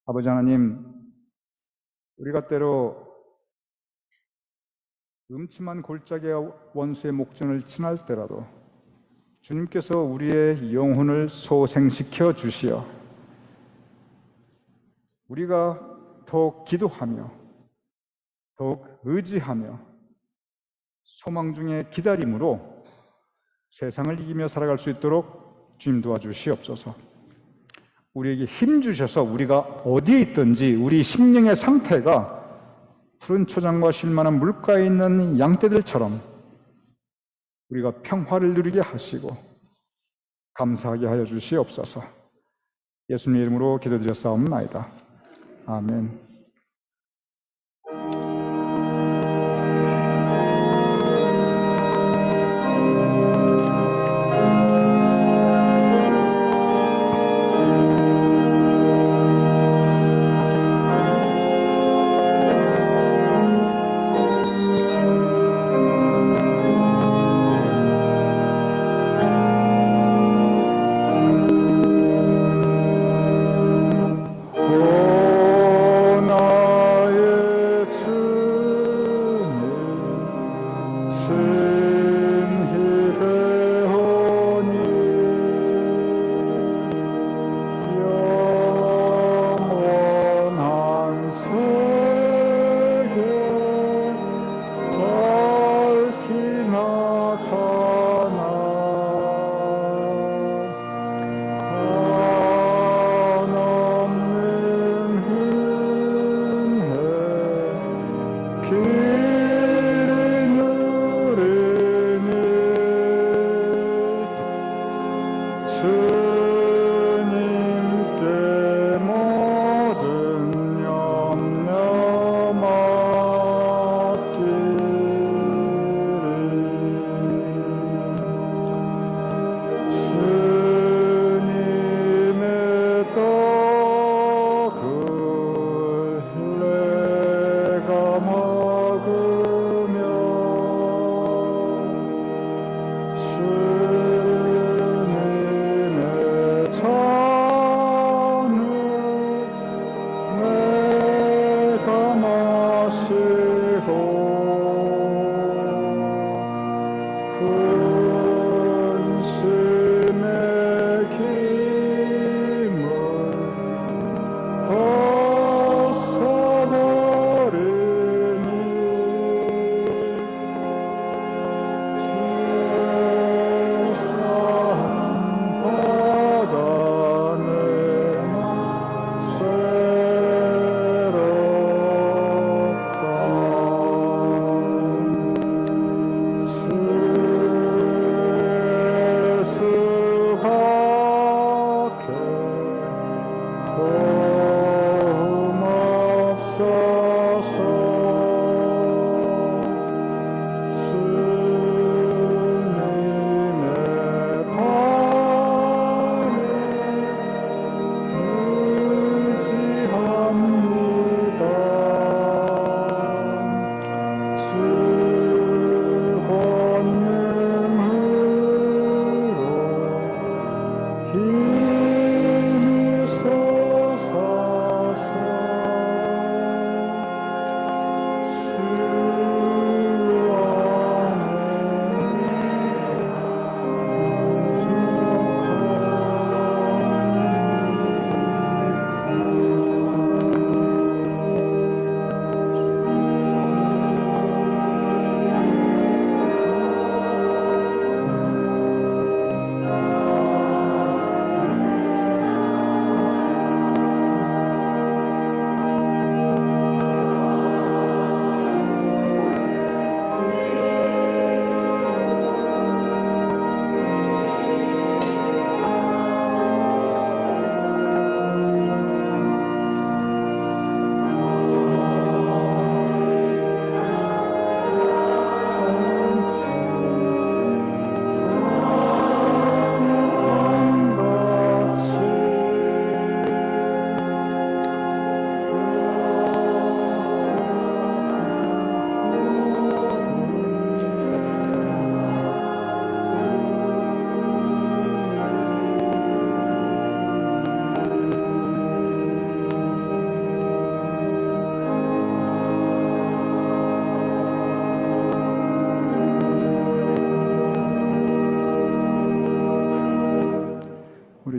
아버지 하나님, 우리가 때로 음침한 골짜기와 원수의 목전을 지날 때라도 주님께서 우리의 영혼을 소생시켜 주시어 우리가 더욱 기도하며 더욱 의지하며 소망 중에 기다림으로 세상을 이기며 살아갈 수 있도록 주님 도와주시옵소서. 우리에게 힘 주셔서 우리가 어디에 있든지 우리 심령의 상태가 푸른 초장과 쉴만한 물가에 있는 양떼들처럼 우리가 평화를 누리게 하시고 감사하게 하여 주시옵소서. 예수님 이름으로 기도드렸사옵나이다. 아멘.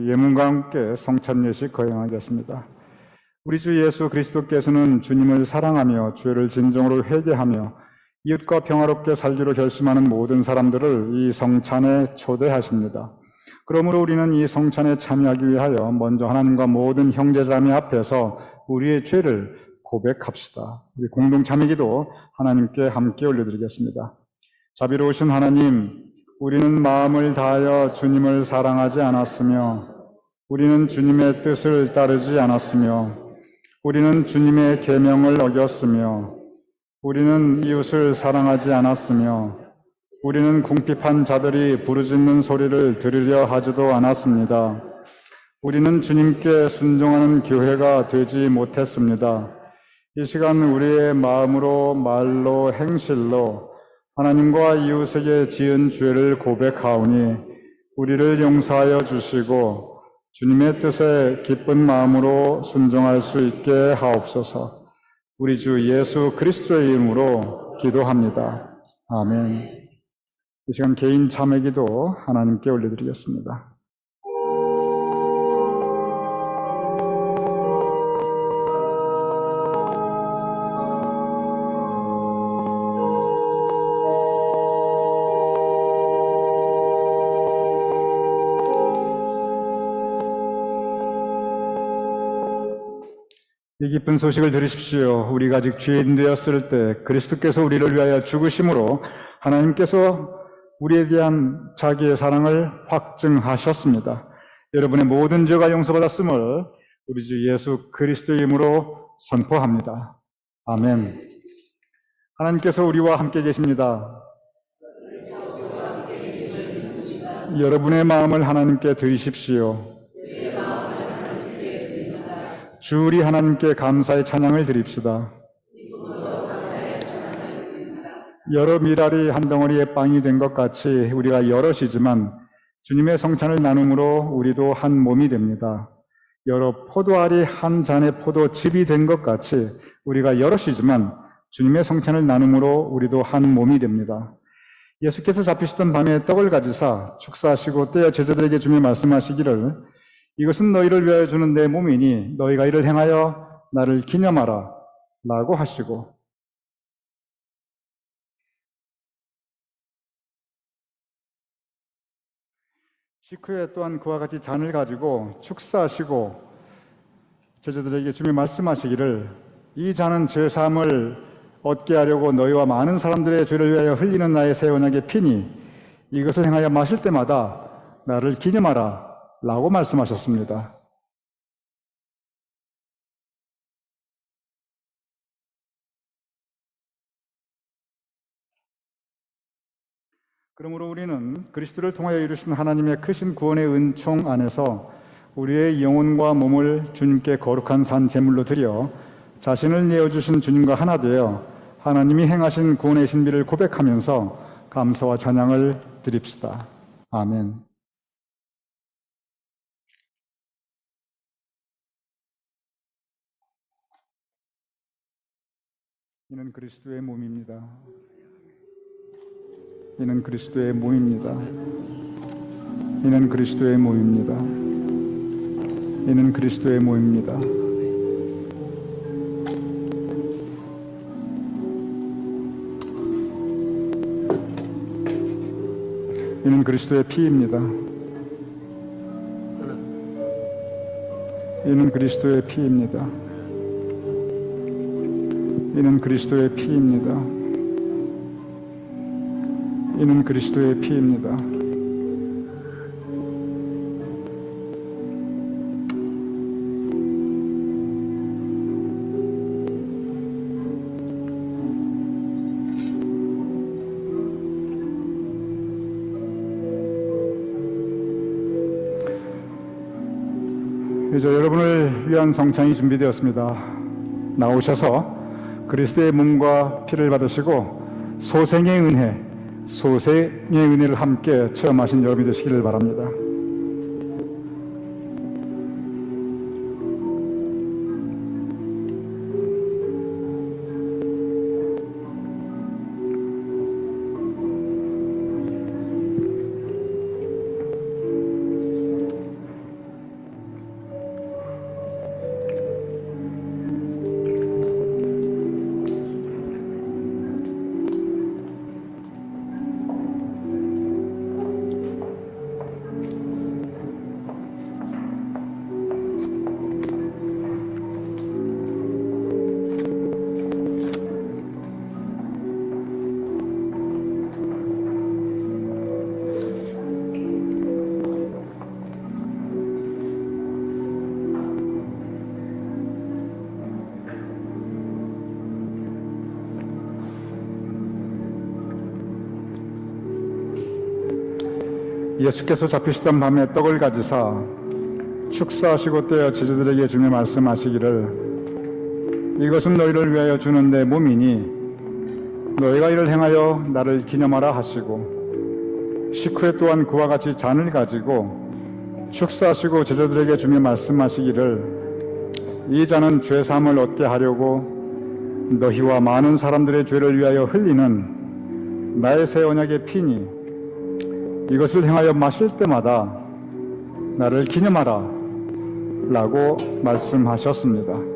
예문과 함께 성찬 예식 거행하겠습니다. 우리 주 예수 그리스도께서는 주님을 사랑하며 죄를 진정으로 회개하며 이웃과 평화롭게 살기로 결심하는 모든 사람들을 이 성찬에 초대하십니다. 그러므로 우리는 이 성찬에 참여하기 위하여 먼저 하나님과 모든 형제자매 앞에서 우리의 죄를 고백합시다. 우리 공동 참여기도 하나님께 함께 올려드리겠습니다. 자비로우신 하나님, 우리는 마음을 다하여 주님을 사랑하지 않았으며 우리는 주님의 뜻을 따르지 않았으며 우리는 주님의 계명을 어겼으며 우리는 이웃을 사랑하지 않았으며 우리는 궁핍한 자들이 부르짖는 소리를 들으려 하지도 않았습니다. 우리는 주님께 순종하는 교회가 되지 못했습니다. 이 시간 우리의 마음으로, 말로, 행실로 하나님과 이웃에게 지은 죄를 고백하오니 우리를 용서하여 주시고 주님의 뜻에 기쁜 마음으로 순종할 수 있게 하옵소서. 우리 주 예수 그리스도의 이름으로 기도합니다. 아멘. 이 시간 개인 참회기도 하나님께 올려드리겠습니다. 이 기쁜 소식을 들으십시오. 우리가 아직 죄인 되었을 때 그리스도께서 우리를 위하여 죽으심으로 하나님께서 우리에 대한 자기의 사랑을 확증하셨습니다. 여러분의 모든 죄가 용서받았음을 우리 주 예수 그리스도의 이름으로 선포합니다. 아멘. 하나님께서 우리와 함께 계십니다. 여러분의 마음을 하나님께 드리십시오. 주 우리 하나님께 감사의 찬양을 드립시다. 여러 미랄이 한 덩어리의 빵이 된 것 같이 우리가 여럿이지만 주님의 성찬을 나눔으로 우리도 한 몸이 됩니다. 여러 포도알이 한 잔의 포도즙이 된 것 같이 우리가 여럿이지만 주님의 성찬을 나눔으로 우리도 한 몸이 됩니다. 예수께서 잡히시던 밤에 떡을 가지사 축사하시고 떼어 제자들에게 주며 말씀하시기를 이것은 너희를 위하여 주는 내 몸이니 너희가 이를 행하여 나를 기념하라 라고 하시고 식후에 또한 그와 같이 잔을 가지고 축사하시고 제자들에게 주며 말씀하시기를 이 잔은 제사함을 얻게 하려고 너희와 많은 사람들의 죄를 위하여 흘리는 나의 새 언약의 피니 이것을 행하여 마실 때마다 나를 기념하라 라고 말씀하셨습니다. 그러므로 우리는 그리스도를 통하여 이루신 하나님의 크신 구원의 은총 안에서 우리의 영혼과 몸을 주님께 거룩한 산 제물로 드려 자신을 내어주신 주님과 하나 되어 하나님이 행하신 구원의 신비를 고백하면서 감사와 찬양을 드립시다. 아멘. 이는 그리스도의 몸입니다. 이는 그리스도의 몸입니다. 이는 그리스도의 몸입니다. 이는 그리스도의 몸입니다. 이는 그리스도의 피입니다. 이는 그리스도의 피입니다. 이는 그리스도의 피입니다. 이는 그리스도의 피입니다. 이제 여러분을 위한 성찬이 준비되었습니다. 나오셔서 그리스도의 몸과 피를 받으시고 소생의 은혜, 소생의 은혜를 함께 체험하신 여러분이 되시기를 바랍니다. 예수께서 잡히시던 밤에 떡을 가지사 축사하시고 떼어 제자들에게 주며 말씀하시기를 이것은 너희를 위하여 주는 내 몸이니 너희가 이를 행하여 나를 기념하라 하시고 식후에 또한 그와 같이 잔을 가지고 축사하시고 제자들에게 주며 말씀하시기를 이 잔은 죄사함을 얻게 하려고 너희와 많은 사람들의 죄를 위하여 흘리는 나의 새 언약의 피니 이것을 행하여 마실 때마다 나를 기념하라 라고 말씀하셨습니다.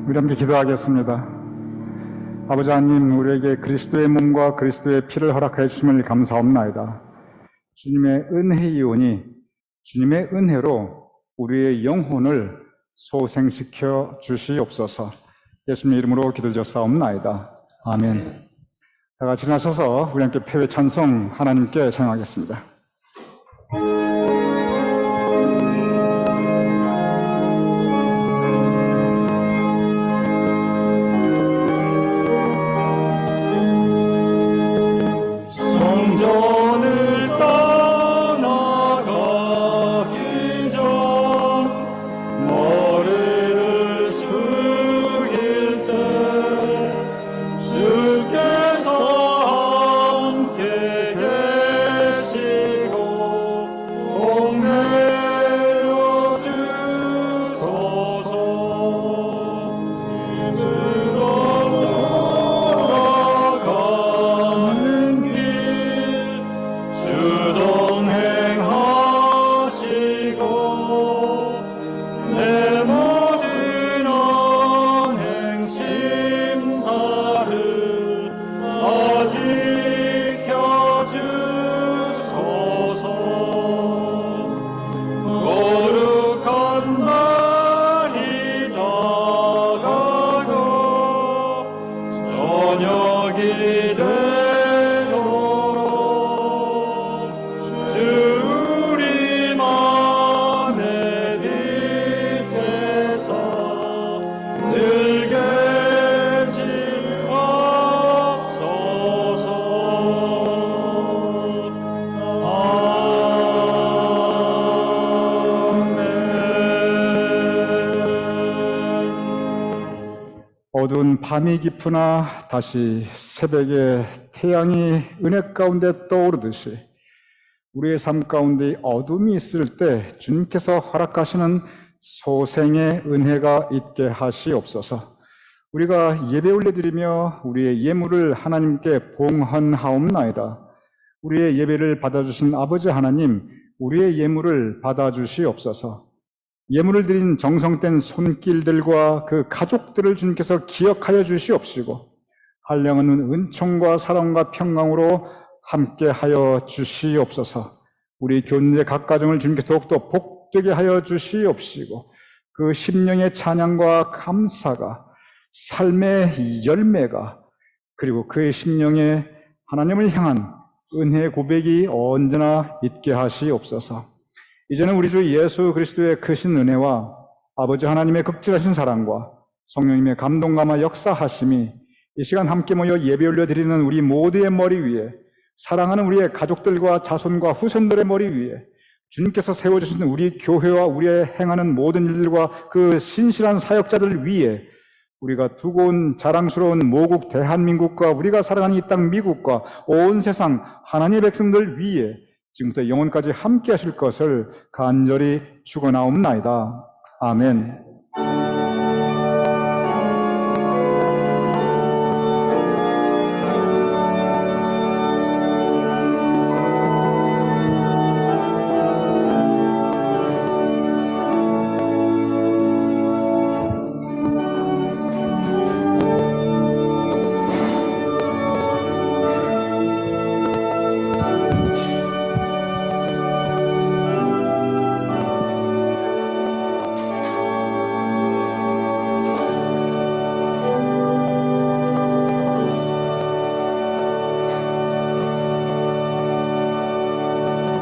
우리 함께 기도하겠습니다. 아버지 하나님, 우리에게 그리스도의 몸과 그리스도의 피를 허락하여 주심을 감사옵나이다. 주님의 은혜이오니 주님의 은혜로 우리의 영혼을 소생시켜 주시옵소서. 예수님 이름으로 기도드렸사옵나이다. 아멘. 다 같이 일어나셔서 우리 함께 패회 찬송 하나님께 찬양하겠습니다. 성전을 떠나가기 전 머리를 숙일 때 주께서 함께 계시고 복 내려 주소서. 집으로 돌아가는 길 주동행하시고 내 모든 언행 심사를 다 지켜주소서. 거룩한 날이 다가고 저녁이 되도록 주 우리 맘에 빛되사 늘 계시옵소서. 아멘. 어두운 밤이 깊으나 다시 새벽에 태양이 은혜 가운데 떠오르듯이 우리의 삶 가운데 어둠이 있을 때 주님께서 허락하시는 소생의 은혜가 있게 하시옵소서. 우리가 예배 올려드리며 우리의 예물을 하나님께 봉헌하옵나이다. 우리의 예배를 받아주신 아버지 하나님, 우리의 예물을 받아주시옵소서. 예물을 드린 정성된 손길들과 그 가족들을 주님께서 기억하여 주시옵시고 한량은 은총과 사랑과 평강으로 함께하여 주시옵소서. 우리 교인들의 각 가정을 주님께서 더욱더 복되게 하여 주시옵시고 그 심령의 찬양과 감사가 삶의 열매가 그리고 그의 심령에 하나님을 향한 은혜의 고백이 언제나 있게 하시옵소서. 이제는 우리 주 예수 그리스도의 크신 은혜와 아버지 하나님의 극진하신 사랑과 성령님의 감동감화 역사하심이 이 시간 함께 모여 예배 올려드리는 우리 모두의 머리 위에, 사랑하는 우리의 가족들과 자손과 후손들의 머리 위에, 주님께서 세워주신 우리 교회와 우리의 행하는 모든 일들과 그 신실한 사역자들을 위해 우리가 두고 온 자랑스러운 모국 대한민국과 우리가 사랑하는 이 땅 미국과 온 세상 하나님의 백성들 위해 지금부터 영원까지 함께 하실 것을 간절히 축원하옵나이다. 아멘.